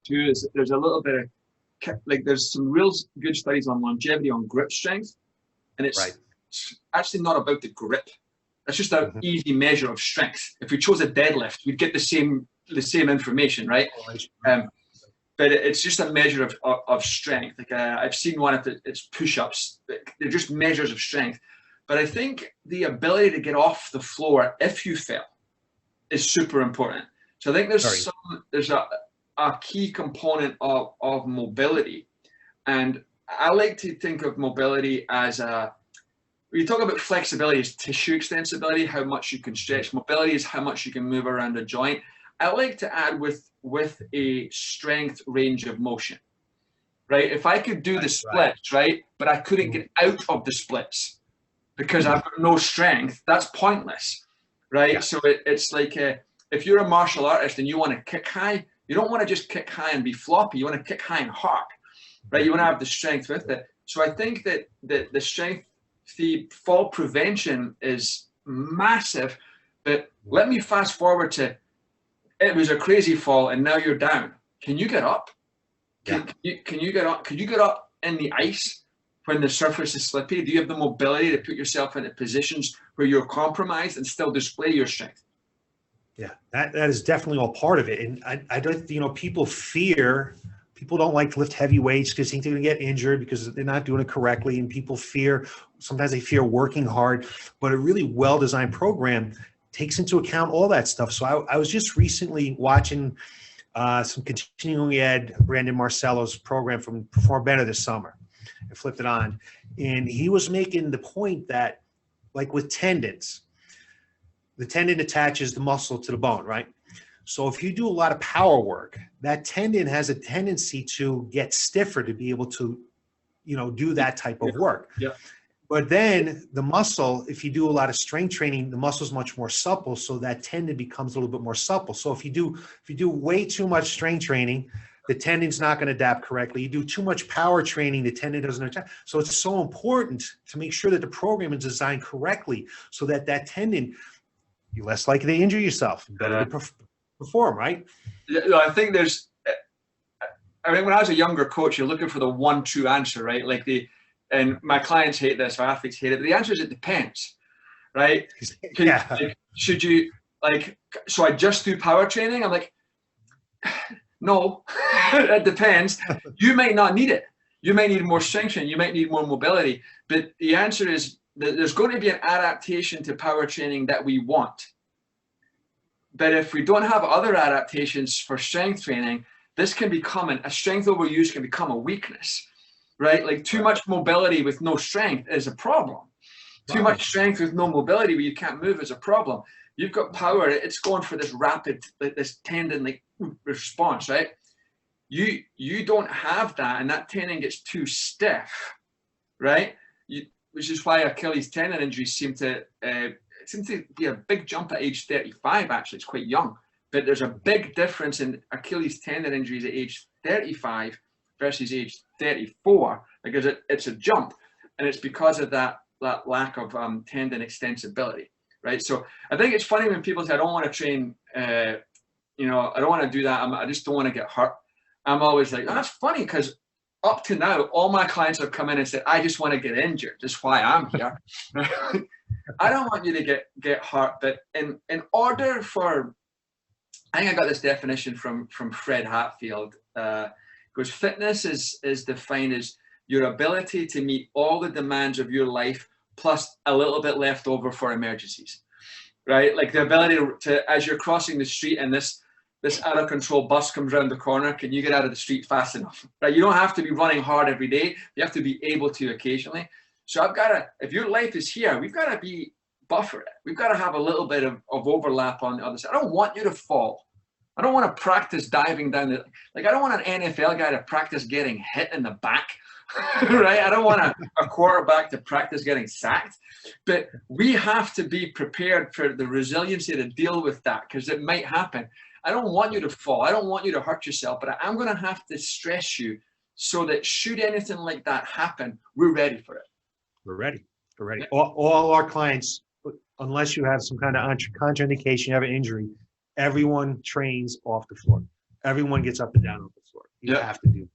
too is there's a little bit of like there's some real good studies on longevity on grip strength, and it's actually not about the grip. It's just an easy measure of strength. If we chose a deadlift, we'd get the same information, right? But it's just a measure of strength. Like I've seen one of it's push-ups. They're just measures of strength. But I think the ability to get off the floor if you fell is super important. So I think there's a key component of mobility, and I like to think of mobility as when you talk about flexibility as tissue extensibility, how much you can stretch. Mobility is how much you can move around a joint. I like to add with a strength range of motion, right? If I could do the splits, right, but I couldn't get out of the splits because I've got no strength, that's pointless, right? Yeah. So it's like if you're a martial artist and you want to kick high, you don't want to just kick high and be floppy. You want to kick high and hard, right? You want to have the strength with it. So I think that the strength, the fall prevention is massive. But let me fast forward to, it was a crazy fall and now you're down. Can you get up? Can you get up? Can you get up in the ice when the surface is slippy? Do you have the mobility to put yourself into positions where you're compromised and still display your strength? Yeah, that is definitely all part of it. And I don't, people don't like to lift heavy weights because they think they're going to get injured because they're not doing it correctly. And people sometimes they fear working hard, but a really well-designed program takes into account all that stuff. So I was just recently watching some continuing ed, Brandon Marcello's program from Perform Better this summer. I flipped it on. And he was making the point that, like with tendons, the tendon attaches the muscle to the bone, right? So if you do a lot of power work, that tendon has a tendency to get stiffer to be able to, do that type of work. Yeah. But then the muscle, if you do a lot of strength training, the muscle is much more supple, so that tendon becomes a little bit more supple. So if you do way too much strength training, the tendon's not going to adapt correctly. You do too much power training, the tendon doesn't adapt. So it's so important to make sure that the program is designed correctly so that tendon, you're less likely to injure yourself, better to perform, right? I think when I was a younger coach, you're looking for the one true answer, right? And my clients hate this, or athletes hate it, but the answer is it depends, right? Should you, so I just do power training? I'm like, no, it depends. You might not need it. You might need more strength training. You might need more mobility. But the answer is that there's going to be an adaptation to power training that we want. But if we don't have other adaptations for strength training, this can become a strength overuse can become a weakness. Right? Like too much mobility with no strength is a problem. Too much strength with no mobility where you can't move is a problem. You've got power, it's going for this rapid, this tendon response, right? You don't have that, and that tendon gets too stiff, right? Which is why Achilles tendon injuries seem to be a big jump at age 35, actually. It's quite young. But there's a big difference in Achilles tendon injuries at age 35 versus age 34, because it's a jump, and it's because of that lack of tendon extensibility, right? So I think it's funny when people say, I don't want to train, I don't want to do that, I just don't want to get hurt. I'm always like, oh, that's funny, because up to now, all my clients have come in and said, I just want to get injured. That's why I'm here. I don't want you to get hurt, but in order for, I think I got this definition from Fred Hatfield, because fitness is defined as your ability to meet all the demands of your life plus a little bit left over for emergencies, right? Like the ability to as you're crossing the street and this out of control bus comes around the corner, can you get out of the street fast enough, right? You don't have to be running hard every day. You have to be able to occasionally. So if your life is here, we've got to buffer it. We've got to have a little bit of overlap on the other side. I don't want you to fall. I don't want to practice diving down I don't want an NFL guy to practice getting hit in the back, right? I don't want a quarterback to practice getting sacked, but we have to be prepared for the resiliency to deal with that, because it might happen. I don't want you to fall. I don't want you to hurt yourself, but I'm going to have to stress you so that should anything like that happen, we're ready for it. We're ready. We're ready. All our clients, unless you have some kind of contraindication, you have an injury, everyone trains off the floor. Everyone gets up and down off the floor. You Yeah. have to do.